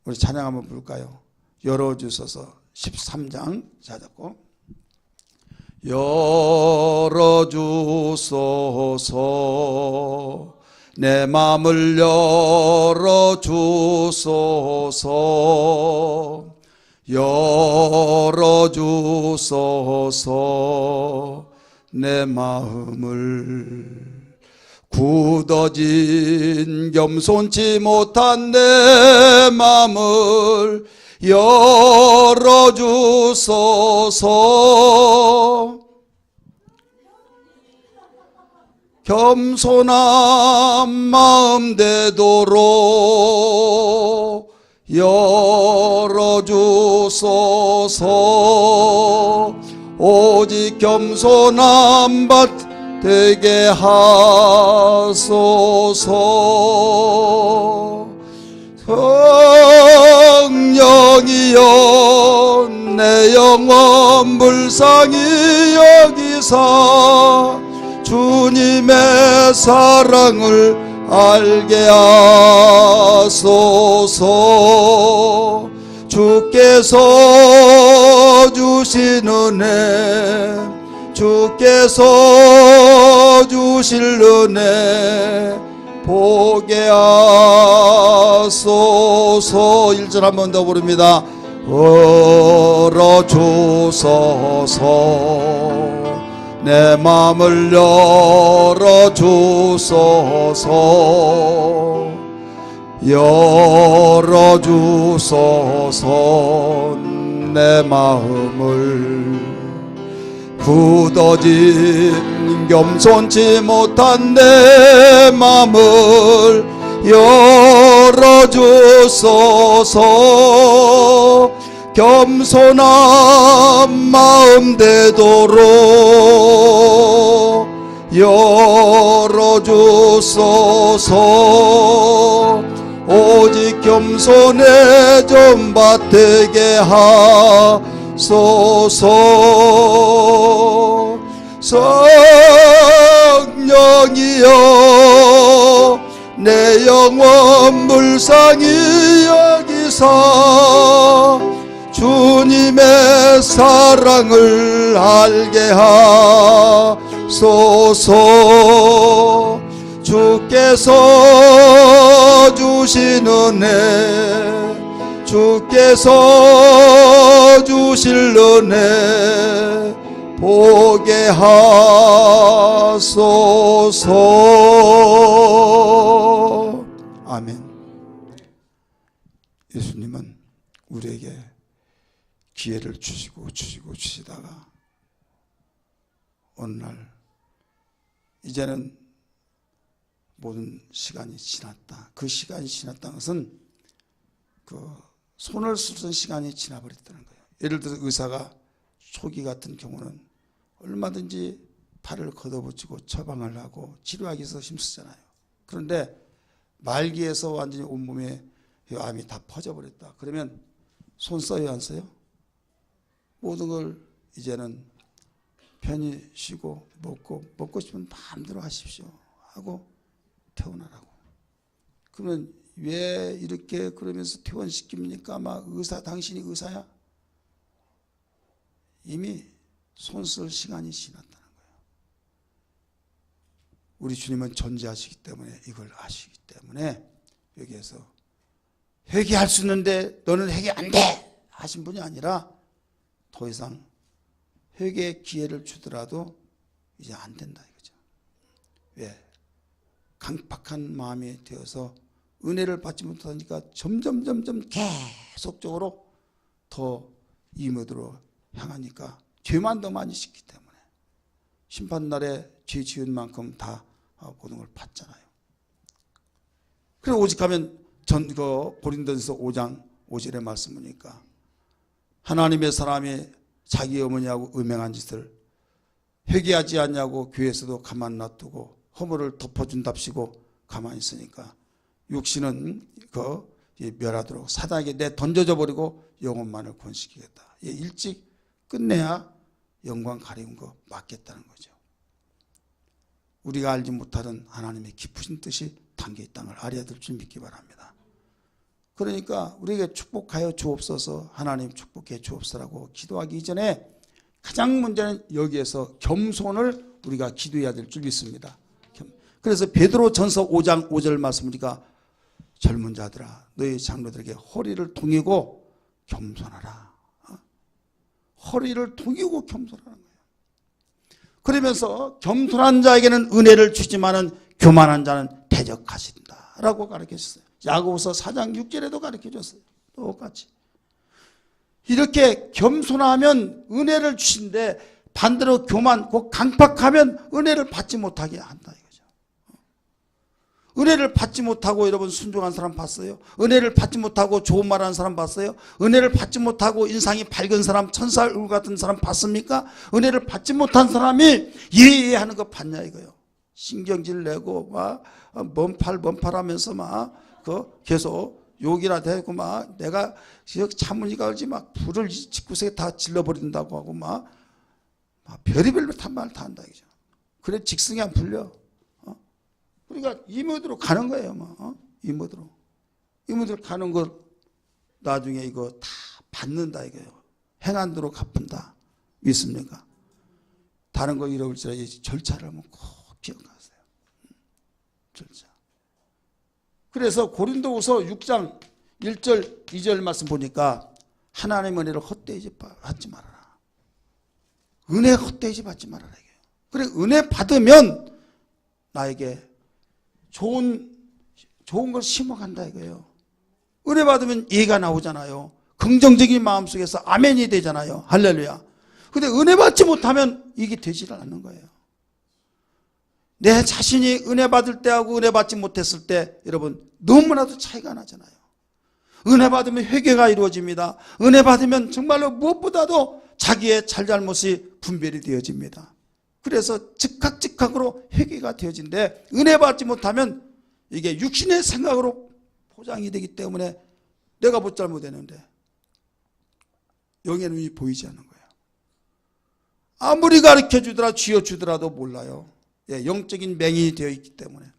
우리 찬양 한번 부를까요? 열어주셔서 13장 자 잡고 열어주소서. 내 맘을 열어주소서. 열어주소서. 내 마음을 굳어진 겸손치 못한 내 맘을 열어주소서. 겸손한 마음 되도록 열어주소서. 오직 겸손한 밭 되게 하소서. 성령이여 내 영혼 불쌍히 여기사 주님의 사랑을 알게 하소서. 주께서 주신 은혜, 주께서 주실 은혜 보게 하소서. 1절 한 번 더 부릅니다. 열어주소서. 내 마음을 열어주소서. 열어주소서. 내 마음을 굳어진 겸손치 못한 내 마음을 열어주소서. 겸손한 마음 되도록 열어주소서. 오직 겸손의 존밭 되게 하소서. 성령이여 내 영혼 불쌍히 여기사 주님의 사랑을 알게 하소서. 주께서 주신 은혜, 주께서 주실 은혜 보게 하소서. 아멘. 예수님은 우리에게 기회를 주시다가 어느 날 이제는 모든 시간이 지났다. 그 시간이 지났다는 것은 그 손을 쓰는 시간이 지나버렸다는 거예요. 예를 들어서 의사가 초기 같은 경우는 얼마든지 팔을 걷어붙이고 처방을 하고 치료하기 위해서 힘쓰잖아요. 그런데 말기에서 완전히 온몸에 암이 다 퍼져버렸다. 그러면 손 써요, 안 써요? 모든 걸 이제는 편히 쉬고 먹고 싶으면 마음대로 하십시오 하고 퇴원하라고. 그러면 왜 이렇게 그러면서 퇴원시킵니까? 막 당신이 의사야? 이미 손 쓸 시간이 지났다는 거예요. 우리 주님은 존재하시기 때문에 이걸 아시기 때문에 여기에서 회개할 수 있는데 너는 회개 안 돼! 하신 분이 아니라 더 이상 회개의 기회를 주더라도 이제 안 된다 이거죠. 왜? 강팍한 마음이 되어서 은혜를 받지 못하니까 점점 계속적으로 더 이모드로 향하니까 죄만 더 많이 짓기 때문에 심판날에 죄 지은 만큼 다 모든 걸 받잖아요. 그래서 오직하면 고린도전서 5장 5절의 말씀이니까 하나님의 사람이 자기 어머니하고 음행한 짓을 회개하지 않냐고 교회에서도 가만 놔두고 허물을 덮어준답시고 가만히 있으니까 육신은 멸하도록 사단에게 내 던져져 버리고 영혼만을 구원시키겠다. 일찍 끝내야 영광 가리운 거 맞겠다는 거죠. 우리가 알지 못하는 하나님의 깊으신 뜻이 담겨 있다는 걸 알아야 될 줄 믿기 바랍니다. 그러니까 우리에게 축복하여 주옵소서, 하나님 축복해 주옵소서라고 기도하기 이전에 가장 문제는 여기에서 겸손을 우리가 기도해야 될 줄 믿습니다. 그래서 베드로전서 5장 5절 말씀 우리가 젊은 자들아 너희 장로들에게 허리를 동이고 겸손하라. 허리를 동이고 겸손하는 거예요. 그러면서 겸손한 자에게는 은혜를 주지만은 교만한 자는 대적하신다라고 가르쳤어요. 야고보서 4장 6절에도 가르쳐줬어요. 똑같이. 이렇게 겸손하면 은혜를 주신데 반대로 교만, 곧 강팍하면 은혜를 받지 못하게 한다 이거죠. 은혜를 받지 못하고 여러분 순종한 사람 봤어요? 은혜를 받지 못하고 좋은 말하는 사람 봤어요? 은혜를 받지 못하고 인상이 밝은 사람, 천사 얼굴 같은 사람 봤습니까? 은혜를 받지 못한 사람이 예예 하는 거 봤냐 이거요. 신경질 내고 막 먼팔 하면서 막 그 계속 욕이나 대고 막 내가 차문이가 얼지 막 불을 집구석에 다 질러버린다고 하고 막 별의별 말 다 한다 이거죠. 그래 직성이 안 풀려. 그러니까 이 모드로 가는 거예요. 이 모드로 가는 걸 나중에 이거 다 받는다 이거예요. 행한대로 갚는다. 믿습니까? 다른 거 잃어버릴지라도 절차를 한번 꼭 기억하세요. 절차. 그래서 고린도후서 6장 1절 2절 말씀 보니까 하나님의 은혜를 헛되이 받지 말아라. 은혜 헛되이 받지 말아라. 그래 은혜 받으면 나에게 좋은 걸 심어간다 이거예요. 은혜 받으면 예가 나오잖아요. 긍정적인 마음속에서 아멘이 되잖아요. 할렐루야. 근데 은혜 받지 못하면 이게 되지를 않는 거예요. 내 자신이 은혜 받을 때하고 은혜 받지 못했을 때 여러분 너무나도 차이가 나잖아요. 은혜 받으면 회개가 이루어집니다. 은혜 받으면 정말로 무엇보다도 자기의 잘잘못이 분별이 되어집니다. 그래서 즉각으로 회개가 되어진데 은혜 받지 못하면 이게 육신의 생각으로 포장이 되기 때문에 내가 못 잘못했는데 영의 눈이 보이지 않는 거예요. 아무리 가르쳐주더라 쥐어주더라도 몰라요. 영적인 맹인이 되어 있기 때문에.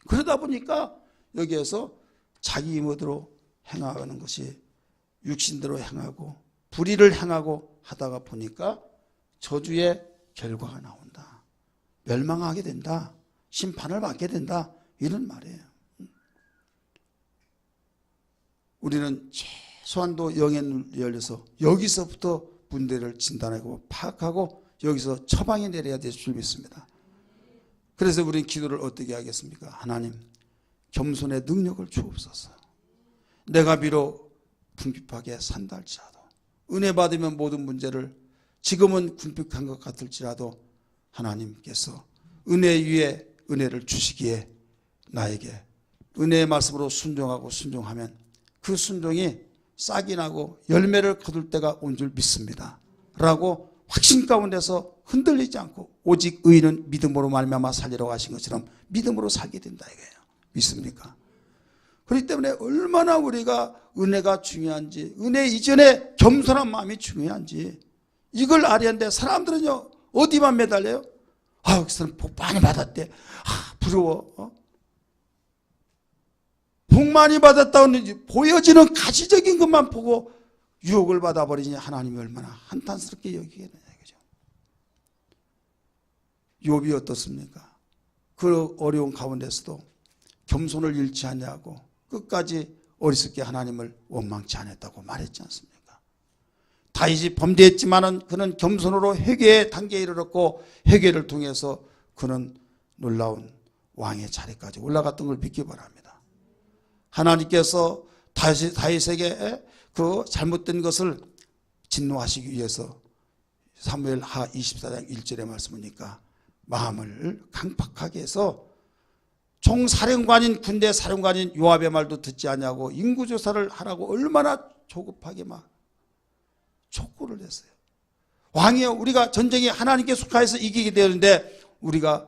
그러다 보니까 여기에서 자기 힘으로 행하는 것이 육신대로 행하고 불의를 행하고 하다가 보니까 저주의 결과가 나온다. 멸망하게 된다. 심판을 받게 된다. 이런 말이에요. 우리는 최소한도 영의 눈이 열려서 여기서부터 문제를 진단하고 파악하고 여기서 처방이 내려야 될 줄 믿습니다. 그래서 우리는 기도를 어떻게 하겠습니까? 하나님 겸손의 능력을 주옵소서. 내가 비록 궁핍하게 산다 할지라도 은혜 받으면 모든 문제를 지금은 궁핍한 것 같을지라도 하나님께서 은혜 위에 은혜를 주시기에 나에게 은혜의 말씀으로 순종하면 그 순종이 싹이 나고 열매를 거둘 때가 온 줄 믿습니다 라고 확신 가운데서 흔들리지 않고 오직 의인은 믿음으로 말미암아 살리라고 하신 것처럼 믿음으로 살게 된다 이거예요. 믿습니까? 그렇기 때문에 얼마나 우리가 은혜가 중요한지 은혜 이전에 겸손한 마음이 중요한지 이걸 알았는데 사람들은요 어디만 매달려요? 그 사람 복 많이 받았대. 부러워. 복 많이 받았다는 보여지는 가시적인 것만 보고 유혹을 받아버리니 하나님이 얼마나 한탄스럽게 여기겠느냐 이거죠. 욥이 어떻습니까? 그 어려운 가운데서도 겸손을 잃지 않냐고 끝까지 어리석게 하나님을 원망치 않았다고 말했지 않습니까? 다윗이 범죄했지만은 그는 겸손으로 회개의 단계에 이르렀고 회개를 통해서 그는 놀라운 왕의 자리까지 올라갔던 걸 믿기 바랍니다. 하나님께서 다윗에게 그 잘못된 것을 진노하시기 위해서 사무엘 하 24장 1절의 말씀이니까 마음을 강팍하게 해서 총사령관인 군대 사령관인 요압의 말도 듣지 않냐고 인구조사를 하라고 얼마나 조급하게 막 촉구를 했어요. 왕이여 우리가 전쟁에 하나님께 속하여서 이기게 되는데 우리가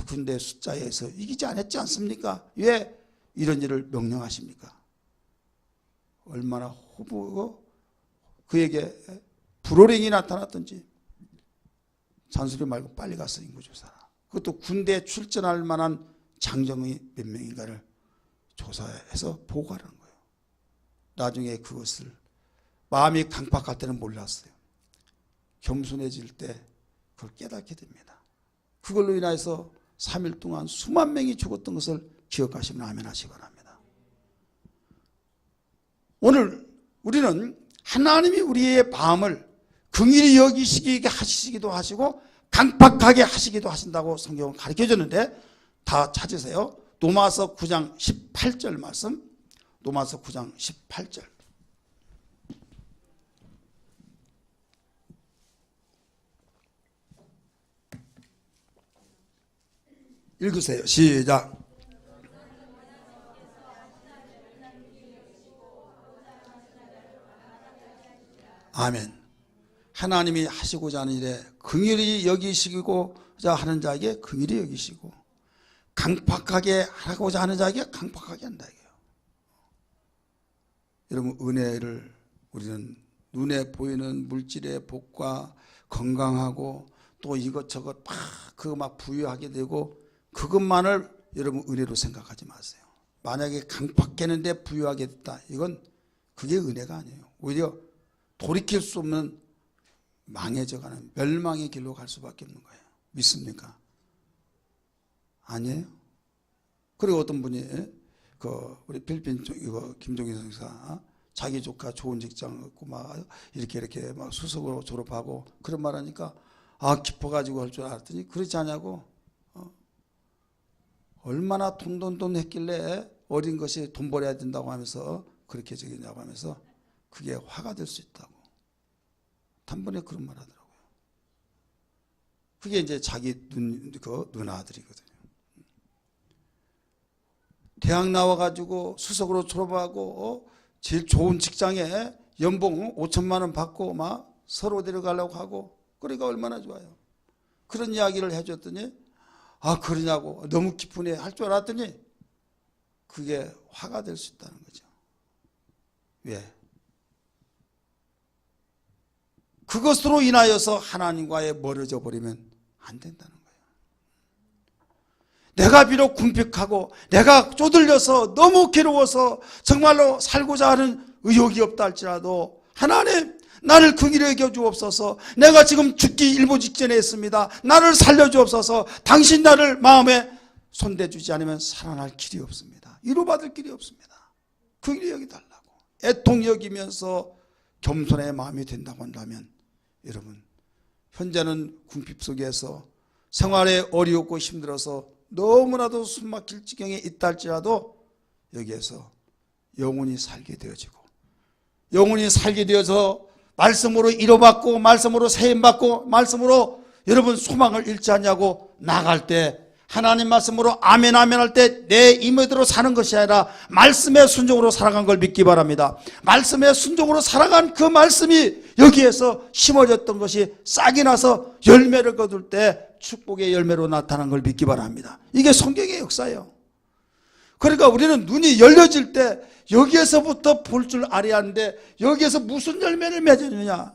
군대 숫자에 의해서 이기지 않았지 않습니까? 왜 이런 일을 명령하십니까? 얼마나 호부고 그에게 불호령이 나타났던지 잔소리 말고 빨리 가서 인구조사라. 그것도 군대에 출전할 만한 장정이 몇 명인가를 조사해서 보고하라는 거예요. 나중에 그것을 마음이 강팍할 때는 몰랐어요. 겸손해질 때 그걸 깨닫게 됩니다. 그걸로 인해서 3일 동안 수만 명이 죽었던 것을 기억하시면 아멘 하시기 바랍니다. 오늘 우리는 하나님이 우리의 마음을 긍휼히 여기시게 하시기도 하시고 강팍하게 하시기도 하신다고 성경은 가르쳐줬는데, 다 찾으세요. 로마서 9장 18절 말씀. 로마서 9장 18절. 읽으세요. 시작. 아멘. 하나님이 하시고자 하는 일에 긍휼히 여기시고자 하는 자에게 긍휼히 여기시고, 강팍하게 하고자 하는 자에게 강팍하게 한다 이게요. 여러분, 은혜를 우리는 눈에 보이는 물질의 복과 건강하고 또 이것저것 막 부유하게 되고 그것만을 여러분 은혜로 생각하지 마세요. 만약에 강팍했는데 부유하게 됐다, 이건 그게 은혜가 아니에요. 오히려 돌이킬 수 없는 망해져가는 멸망의 길로 갈 수밖에 없는 거예요. 믿습니까? 아니에요? 그리고 어떤 분이 우리 필리핀 김종인 선생사 자기 조카 좋은 직장 얻고 막 이렇게 막 수석으로 졸업하고 그런 말 하니까 기뻐가지고 할 줄 알았더니 그렇지 않냐고. 얼마나 돈 했길래 어린 것이 돈 벌어야 된다고 하면서 그렇게 저기냐고 하면서 그게 화가 될 수 있다고 단번에 그런 말 하더라고요. 그게 이제 자기 누나들이거든요. 대학 나와가지고 수석으로 졸업하고 제일 좋은 직장에 연봉 5천만 원 받고 막 서로 데려가려고 하고, 그러니까 얼마나 좋아요. 그런 이야기를 해줬더니 그러냐고 너무 기쁘네 할 줄 알았더니 그게 화가 될 수 있다는 거죠. 왜? 그것으로 인하여서 하나님과의 멀어져 버리면 안 된다는 거예요. 내가 비록 궁핍하고 내가 쪼들려서 너무 괴로워서 정말로 살고자 하는 의욕이 없다 할지라도, 하나님 나를 긍휼히 여겨 주옵소서. 내가 지금 죽기 일보 직전에 있습니다. 나를 살려 주옵소서. 당신 나를 마음에 손대주지 않으면 살아날 길이 없습니다. 위로받을 길이 없습니다. 긍휼히 여기달라고 애통 여기면서 겸손의 마음이 된다고 한다면, 여러분 현재는 궁핍 속에서 생활에 어렵고 힘들어서 너무나도 숨막힐 지경에 있다 할지라도 여기에서 영혼이 살게 되어지고, 영혼이 살게 되어서 말씀으로 위로받고 말씀으로 세임받고 말씀으로 여러분 소망을 잃지 않냐고 나갈 때, 하나님 말씀으로 아멘 아멘 할 때 내 임의대로 사는 것이 아니라 말씀의 순종으로 살아간 걸 믿기 바랍니다. 말씀의 순종으로 살아간 그 말씀이 여기에서 심어졌던 것이 싹이 나서 열매를 거둘 때 축복의 열매로 나타난 걸 믿기 바랍니다. 이게 성경의 역사예요. 그러니까 우리는 눈이 열려질 때 여기에서부터 볼 줄 알아야 하는데, 여기에서 무슨 열매를 맺느냐.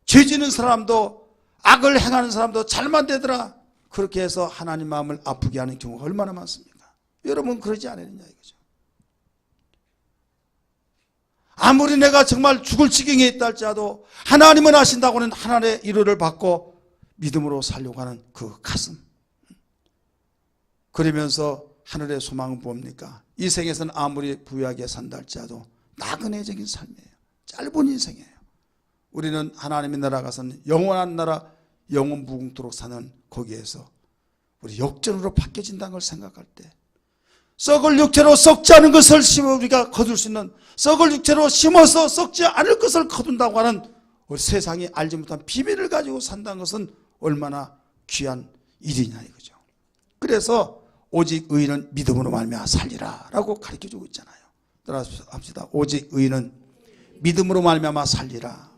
죄 지는 사람도 악을 행하는 사람도 잘만 되더라, 그렇게 해서 하나님 마음을 아프게 하는 경우가 얼마나 많습니까? 여러분 그러지 않았느냐 이거죠. 아무리 내가 정말 죽을 지경에 있다 할지라도 하나님은 하신다고는 하나님의 위로를 받고 믿음으로 살려고 하는 그 가슴, 그러면서 하늘의 소망은 뭡니까? 이 생에서는 아무리 부유하게 산다 할지라도 나그네적인 삶이에요. 짧은 인생이에요. 우리는 하나님의 나라 가서는 영원한 나라, 영원 무궁토록 사는 거기에서 우리 역전으로 바뀌어진다는 걸 생각할 때, 썩을 육체로 썩지 않은 것을 심어 우리가 거둘 수 있는, 썩을 육체로 심어서 썩지 않을 것을 거둔다고 하는 우리 세상이 알지 못한 비밀을 가지고 산다는 것은 얼마나 귀한 일이냐 이거죠. 그래서 오직 의인은 믿음으로 말미암아 살리라 라고 가르쳐주고 있잖아요. 따라서 합시다. 오직 의인은 믿음으로 말미암아 살리라.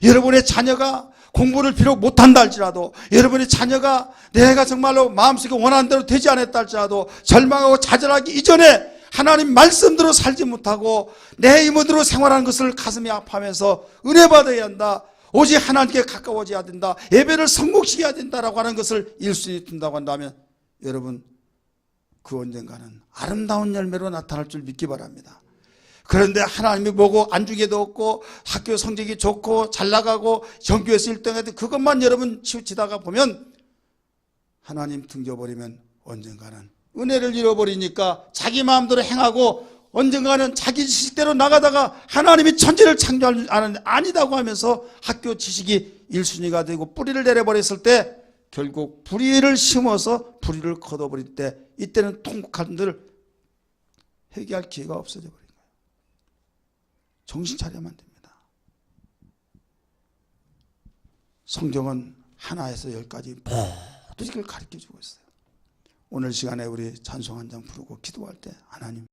여러분의 자녀가 공부를 비록 못한다 할지라도, 여러분의 자녀가 내가 정말로 마음속에 원하는 대로 되지 않았다 할지라도 절망하고 좌절하기 이전에 하나님 말씀대로 살지 못하고 내 힘으로 생활하는 것을 가슴이 아파하면서 은혜 받아야 한다, 오직 하나님께 가까워져야 된다, 예배를 성공시켜야 된다라고 하는 것을 일순위 둔다고 한다면, 여러분 그 언젠가는 아름다운 열매로 나타날 줄 믿기 바랍니다. 그런데 하나님이 보고 안중에도 없고 학교 성적이 좋고 잘 나가고 전교에서 1등해도 그것만 여러분 치우치다가 보면 하나님 등져버리면 언젠가는 은혜를 잃어버리니까 자기 마음대로 행하고 언젠가는 자기 지식대로 나가다가 하나님이 천지를 창조하는 아니다고 하면서 학교 지식이 1순위가 되고 뿌리를 내려버렸을 때 결국 불의를 심어서 불의를 거둬버릴 때 이때는 통곡한들 회개할 기회가 없어져 버린 거예요. 정신 차려야만 됩니다. 성경은 하나에서 10까지 모두 이걸 가르쳐주고 있어요. 오늘 시간에 우리 찬송 한 장 부르고 기도할 때 하나님